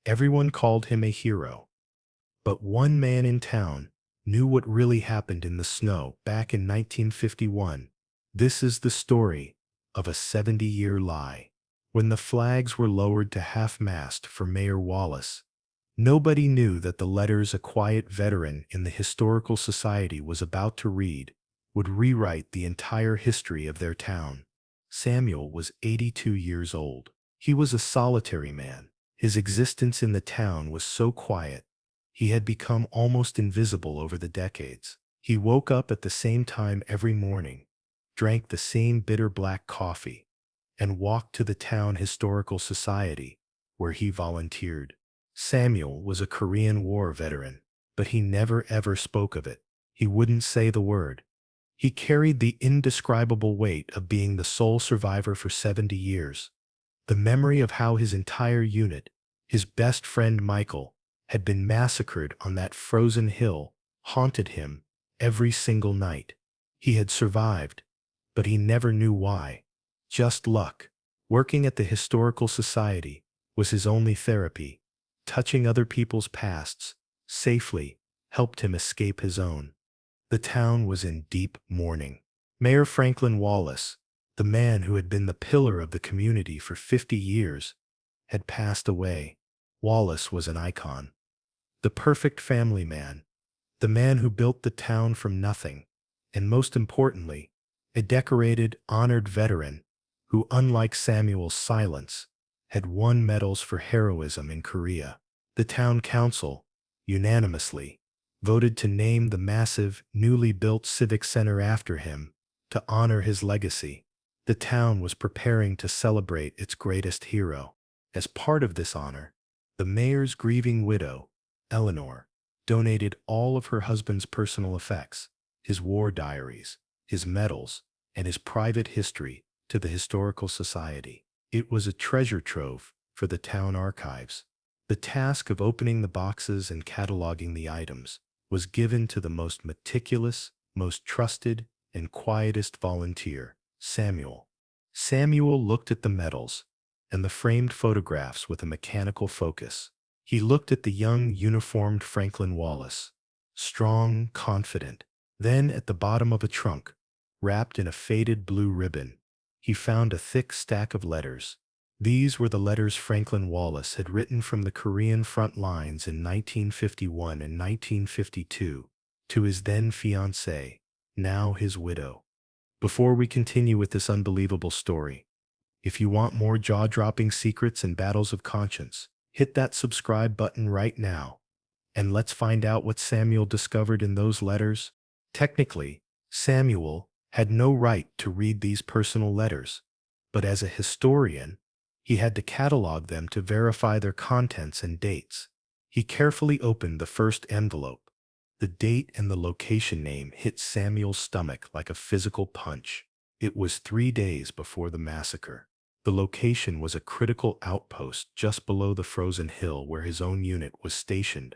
Everyone called him a hero. But one man in town knew what really happened in the snow back in 1951. This is the story of a 70-year lie. When the flags were lowered to half-mast for Mayor Wallace, nobody knew that the letters a quiet veteran in the Historical Society was about to read would rewrite the entire history of their town. Samuel was 82 years old. He was a solitary man. His existence in the town was so quiet, he had become almost invisible over the decades. He woke up at the same time every morning, drank the same bitter black coffee, and walked to the town historical society, where he volunteered. Samuel was a Korean War veteran, but he never ever spoke of it. He wouldn't say the word. He carried the indescribable weight of being the sole survivor for 70 years. The memory of how his entire unit, his best friend Michael, had been massacred on that frozen hill haunted him every single night. He had survived, but he never knew why. Just luck. Working at the Historical Society was his only therapy. Touching other people's pasts safely helped him escape his own. The town was in deep mourning. Mayor Franklin Wallace, the man who had been the pillar of the community for 50 years, had passed away. Wallace was an icon. The perfect family man. The man who built the town from nothing. And most importantly, a decorated, honored veteran who, unlike Samuel's silence, had won medals for heroism in Korea. The town council, unanimously, voted to name the massive, newly built civic center after him to honor his legacy. The town was preparing to celebrate its greatest hero. As part of this honor, the mayor's grieving widow, Eleanor, donated all of her husband's personal effects, his war diaries, his medals, and his private history to the Historical Society. It was a treasure trove for the town archives. The task of opening the boxes and cataloging the items was given to the most meticulous, most trusted, and quietest volunteer, Samuel. Samuel looked at the medals and the framed photographs with a mechanical focus. He looked at the young, uniformed Franklin Wallace, strong, confident. Then, at the bottom of a trunk, wrapped in a faded blue ribbon, he found a thick stack of letters. These were the letters Franklin Wallace had written from the Korean front lines in 1951 and 1952 to his then fiancée, now his widow. Before we continue with this unbelievable story, if you want more jaw-dropping secrets and battles of conscience, hit that subscribe button right now, and let's find out what Samuel discovered in those letters. Technically, Samuel had no right to read these personal letters, but as a historian, he had to catalog them to verify their contents and dates. He carefully opened the first envelope. The date and the location name hit Samuel's stomach like a physical punch. It was 3 days before the massacre. The location was a critical outpost just below the frozen hill where his own unit was stationed.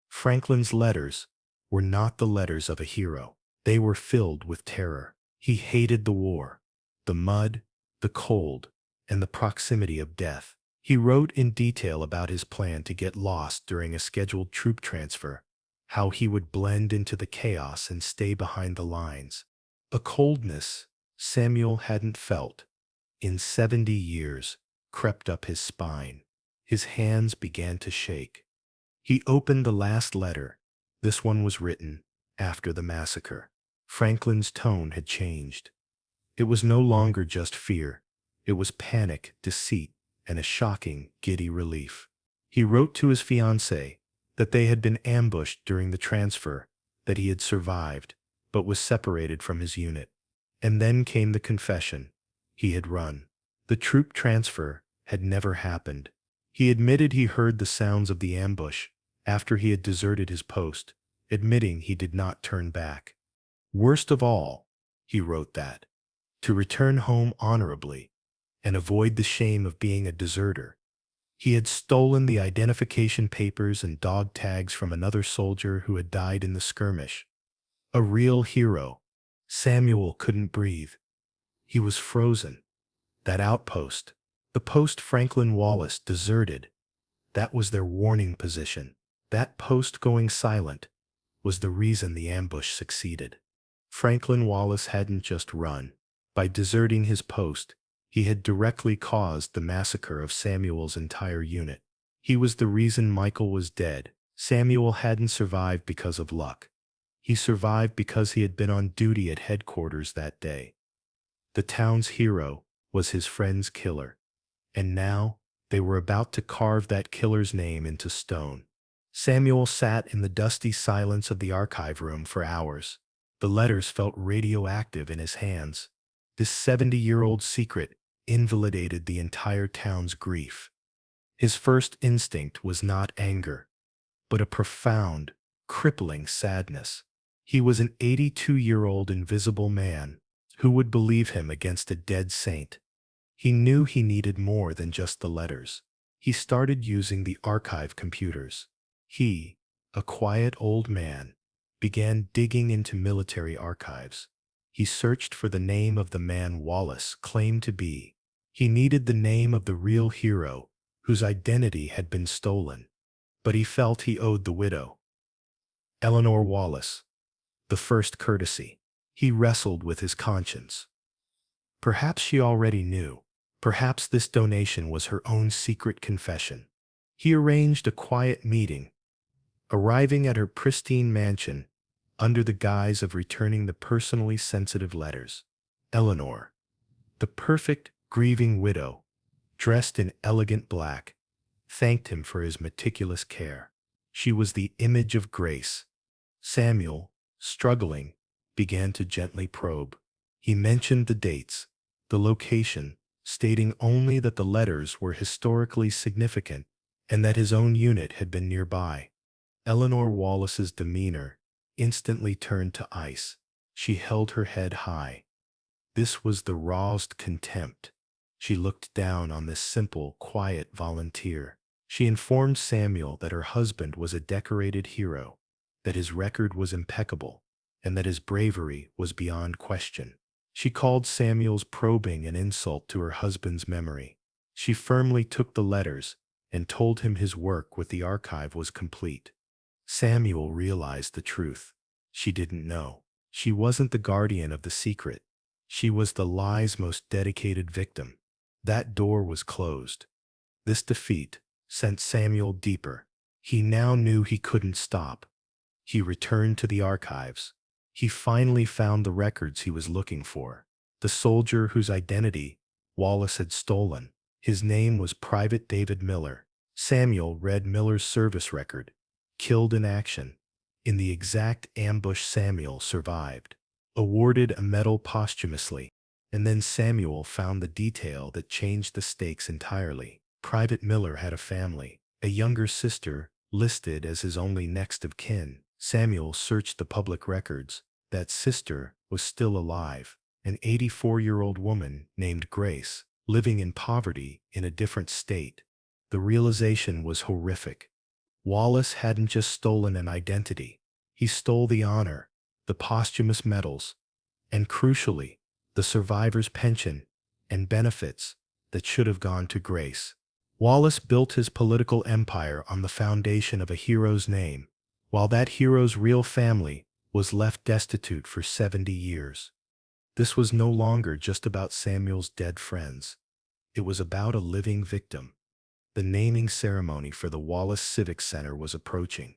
Franklin's letters were not the letters of a hero. They were filled with terror. He hated the war, the mud, the cold, and the proximity of death. He wrote in detail about his plan to get lost during a scheduled troop transfer, how he would blend into the chaos and stay behind the lines. A coldness Samuel hadn't felt in 70 years crept up his spine. His hands began to shake. He opened the last letter. This one was written after the massacre. Franklin's tone had changed. It was no longer just fear. It was panic, deceit, and a shocking, giddy relief. He wrote to his fiancée that they had been ambushed during the transfer, that he had survived, but was separated from his unit. And then came the confession. He had run. The troop transfer had never happened. He admitted he heard the sounds of the ambush after he had deserted his post, admitting he did not turn back. Worst of all, he wrote that, to return home honorably and avoid the shame of being a deserter, he had stolen the identification papers and dog tags from another soldier who had died in the skirmish. A real hero. Samuel couldn't breathe. He was frozen. That outpost, the post Franklin Wallace deserted, That was their warning position. That post going silent was the reason the ambush succeeded. Franklin Wallace hadn't just run. By deserting his post, he had directly caused the massacre of Samuel's entire unit. He was the reason Michael was dead. Samuel hadn't survived because of luck. He survived because he had been on duty at headquarters that day. The town's hero was his friend's killer, and now they were about to carve that killer's name into stone. Samuel sat in the dusty silence of the archive room for hours. The letters felt radioactive in his hands. This 70-year-old secret invalidated the entire town's grief. His first instinct was not anger, but a profound, crippling sadness. He was an 82-year-old invisible man. Who would believe him against a dead saint? He knew he needed more than just the letters. He started using the archive computers. He, a quiet old man, began digging into military archives. He searched for the name of the man Wallace claimed to be. He needed the name of the real hero whose identity had been stolen. But he felt he owed the widow, Eleanor Wallace, the first courtesy. He wrestled with his conscience. Perhaps she already knew. Perhaps this donation was her own secret confession. He arranged a quiet meeting, arriving at her pristine mansion under the guise of returning the personally sensitive letters. Eleanor, the perfect, grieving widow, dressed in elegant black, thanked him for his meticulous care. She was the image of grace. Samuel, struggling, began to gently probe. He mentioned the dates, the location, stating only that the letters were historically significant and that his own unit had been nearby. Eleanor Wallace's demeanor instantly turned to ice. She held her head high. This was the rawest contempt. She looked down on this simple, quiet volunteer. She informed Samuel that her husband was a decorated hero, that his record was impeccable, and that his bravery was beyond question. She called Samuel's probing an insult to her husband's memory. She firmly took the letters and told him his work with the archive was complete. Samuel realized the truth. She didn't know. She wasn't the guardian of the secret. She was the lie's most dedicated victim. That door was closed. This defeat sent Samuel deeper. He now knew he couldn't stop. He returned to the archives. He finally found the records he was looking for. The soldier whose identity Wallace had stolen. His name was Private David Miller. Samuel read Miller's service record. Killed in action. In the exact ambush Samuel survived. Awarded a medal posthumously. And then Samuel found the detail that changed the stakes entirely. Private Miller had a family, a younger sister, listed as his only next of kin. Samuel searched the public records. That sister was still alive, an 84-year-old woman named Grace, living in poverty in a different state. The realization was horrific. Wallace hadn't just stolen an identity. He stole the honor, the posthumous medals, and crucially, the survivor's pension and benefits that should have gone to Grace. Wallace built his political empire on the foundation of a hero's name, while that hero's real family was left destitute for 70 years. This was no longer just about Samuel's dead friends. It was about a living victim. The naming ceremony for the Wallace Civic Center was approaching.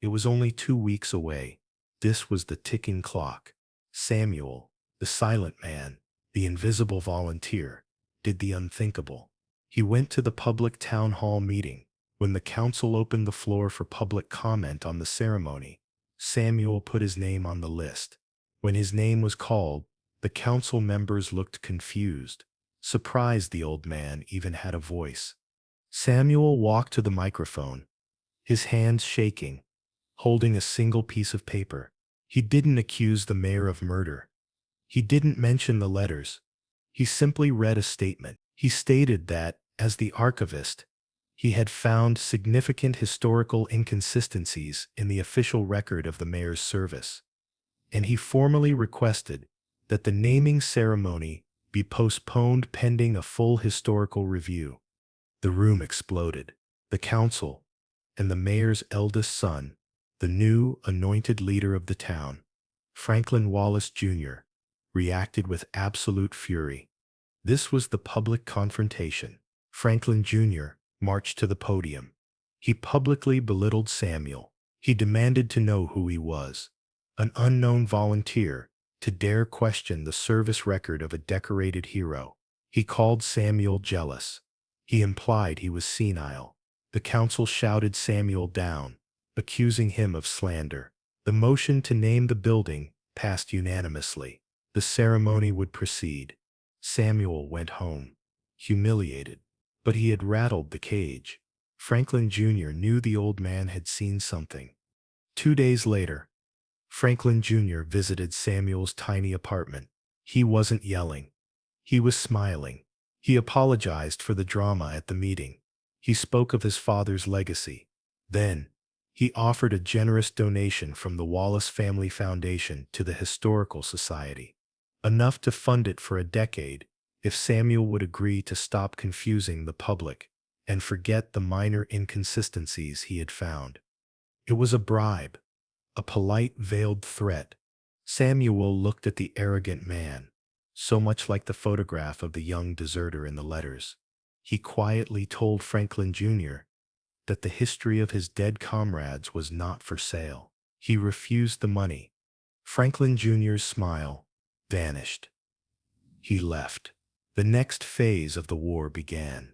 It was only 2 weeks away. This was the ticking clock. Samuel, the silent man, the invisible volunteer, did the unthinkable. He went to the public town hall meeting. When the council opened the floor for public comment on the ceremony, Samuel put his name on the list. When his name was called, the council members looked confused, surprised the old man even had a voice. Samuel walked to the microphone, his hands shaking, holding a single piece of paper. He didn't accuse the mayor of murder. He didn't mention the letters. He simply read a statement. He stated that, as the archivist, he had found significant historical inconsistencies in the official record of the mayor's service, and he formally requested that the naming ceremony be postponed pending a full historical review. The room exploded. The council, and the mayor's eldest son, the new anointed leader of the town, Franklin Wallace Jr., reacted with absolute fury. This was the public confrontation. Franklin Jr. marched to the podium. He publicly belittled Samuel. He demanded to know who he was, an unknown volunteer, to dare question the service record of a decorated hero. He called Samuel jealous. He implied he was senile. The council shouted Samuel down, accusing him of slander. The motion to name the building passed unanimously. The ceremony would proceed. Samuel went home, humiliated, but he had rattled the cage. Franklin Jr. knew the old man had seen something. 2 days later, Franklin Jr. visited Samuel's tiny apartment. He wasn't yelling. He was smiling. He apologized for the drama at the meeting. He spoke of his father's legacy. Then, he offered a generous donation from the Wallace Family Foundation to the Historical Society, enough to fund it for a decade if Samuel would agree to stop confusing the public and forget the minor inconsistencies he had found. It was a bribe, a polite veiled threat. Samuel looked at the arrogant man, so much like the photograph of the young deserter in the letters. He quietly told Franklin Jr. that the history of his dead comrades was not for sale. He refused the money. Franklin Jr.'s smile vanished. He left. The next phase of the war began.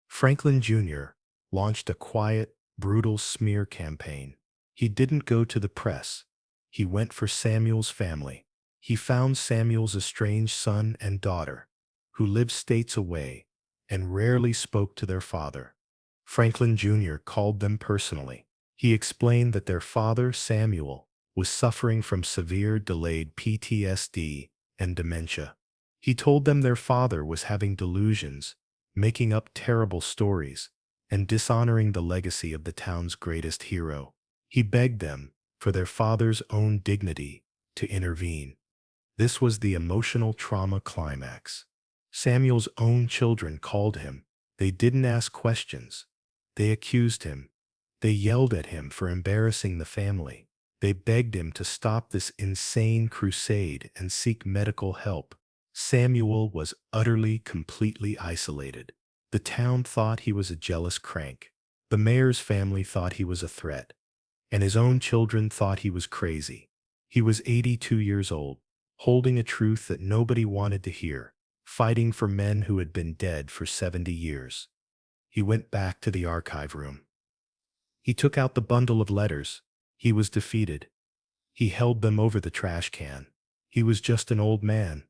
Franklin Jr. launched a quiet, brutal smear campaign. He didn't go to the press. He went for Samuel's family. He found Samuel's estranged son and daughter, who lived states away and rarely spoke to their father. Franklin Jr. called them personally. He explained that their father, Samuel, was suffering from severe delayed PTSD and dementia. He told them their father was having delusions, making up terrible stories, and dishonoring the legacy of the town's greatest hero. He begged them, for their father's own dignity, to intervene. This was the emotional trauma climax. Samuel's own children called him. They didn't ask questions. They accused him. They yelled at him for embarrassing the family. They begged him to stop this insane crusade and seek medical help. Samuel was utterly, completely isolated. The town thought he was a jealous crank. The mayor's family thought he was a threat. And his own children thought he was crazy. He was 82 years old, holding a truth that nobody wanted to hear, fighting for men who had been dead for 70 years. He went back to the archive room. He took out the bundle of letters. He was defeated. He held them over the trash can. He was just an old man.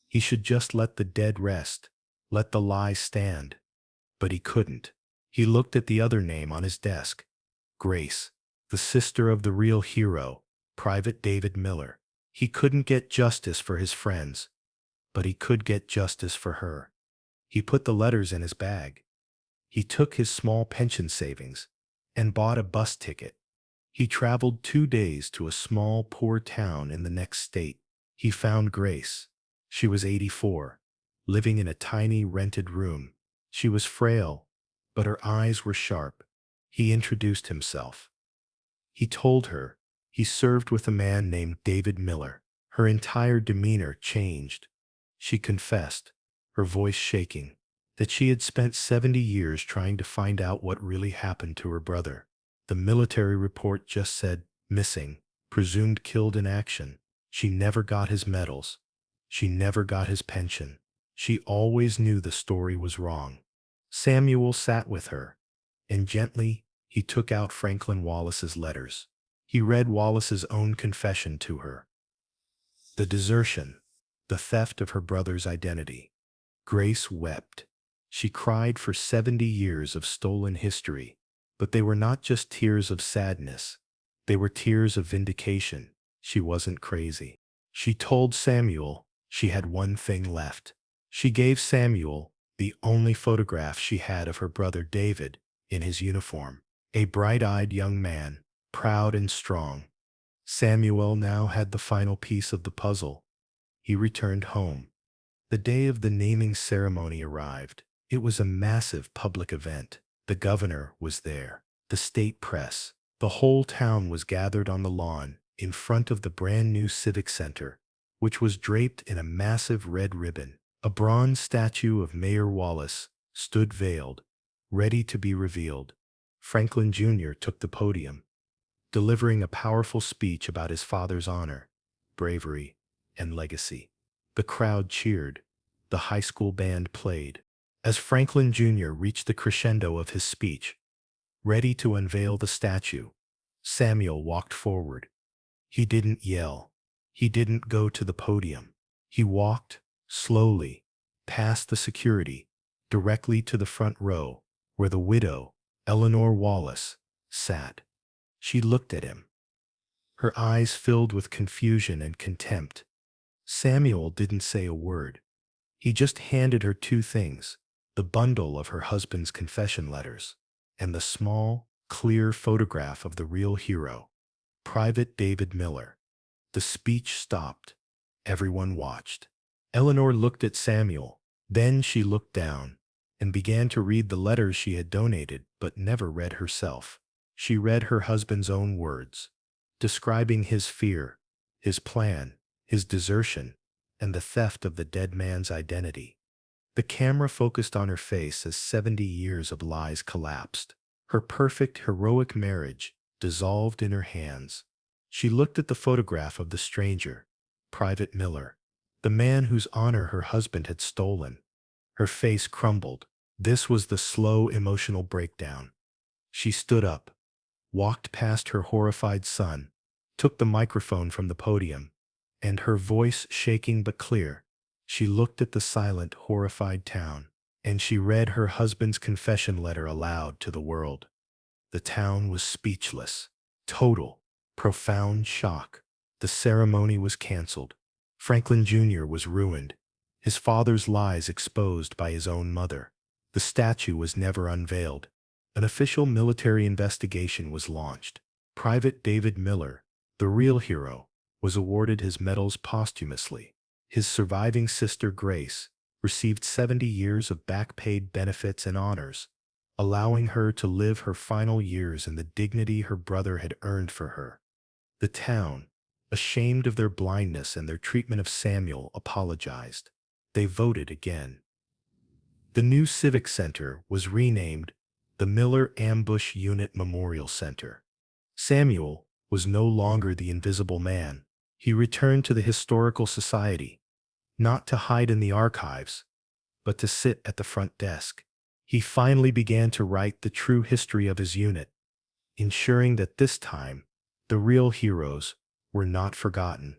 He should just let the dead rest, let the lies stand. But he couldn't. He looked at the other name on his desk. Grace, the sister of the real hero, Private David Miller. He couldn't get justice for his friends, but he could get justice for her. He put the letters in his bag. He took his small pension savings and bought a bus ticket. He traveled 2 days to a small, poor town in the next state. He found Grace. She was 84, living in a tiny rented room. She was frail, but her eyes were sharp. He introduced himself. He told her he served with a man named David Miller. Her entire demeanor changed. She confessed, her voice shaking, that she had spent 70 years trying to find out what really happened to her brother. The military report just said, missing, presumed killed in action. She never got his medals. She never got his pension. She always knew the story was wrong. Samuel sat with her, and gently he took out Franklin Wallace's letters. He read Wallace's own confession to her. The desertion, the theft of her brother's identity. Grace wept. She cried for 70 years of stolen history, but they were not just tears of sadness. They were tears of vindication. She wasn't crazy. She told Samuel she had one thing left. She gave Samuel the only photograph she had of her brother David in his uniform, a bright-eyed young man, proud and strong. Samuel now had the final piece of the puzzle. He returned home. The day of the naming ceremony arrived. It was a massive public event. The governor was there, the state press. The whole town was gathered on the lawn in front of the brand new civic center, which was draped in a massive red ribbon. A bronze statue of Mayor Wallace stood veiled, ready to be revealed. Franklin Jr. took the podium, delivering a powerful speech about his father's honor, bravery, and legacy. The crowd cheered. The high school band played. As Franklin Jr. reached the crescendo of his speech, ready to unveil the statue, Samuel walked forward. He didn't yell. He didn't go to the podium. He walked, slowly, past the security, directly to the front row, where the widow, Eleanor Wallace, sat. She looked at him, her eyes filled with confusion and contempt. Samuel didn't say a word. He just handed her two things: the bundle of her husband's confession letters and the small, clear photograph of the real hero, Private David Miller. The speech stopped. Everyone watched. Eleanor looked at Samuel. Then she looked down and began to read the letters she had donated but never read herself. She read her husband's own words, describing his fear, his plan, his desertion, and the theft of the dead man's identity. The camera focused on her face as 70 years of lies collapsed. Her perfect, heroic marriage dissolved in her hands. She looked at the photograph of the stranger, Private Miller, the man whose honor her husband had stolen. Her face crumbled. This was the slow, emotional breakdown. She stood up, walked past her horrified son, took the microphone from the podium, and her voice shaking but clear, she looked at the silent, horrified town, and she read her husband's confession letter aloud to the world. The town was speechless. Total, profound shock. The ceremony was canceled. Franklin Jr. was ruined, his father's lies exposed by his own mother. The statue was never unveiled. An official military investigation was launched. Private David Miller, the real hero, was awarded his medals posthumously. His surviving sister Grace received 70 years of back-paid benefits and honors, allowing her to live her final years in the dignity her brother had earned for her. The town, ashamed of their blindness and their treatment of Samuel, apologized. They voted again. The new Civic Center was renamed the Miller Ambush Unit Memorial Center. Samuel was no longer the invisible man. He returned to the Historical Society, not to hide in the archives, but to sit at the front desk. He finally began to write the true history of his unit, ensuring that this time, the real heroes were not forgotten.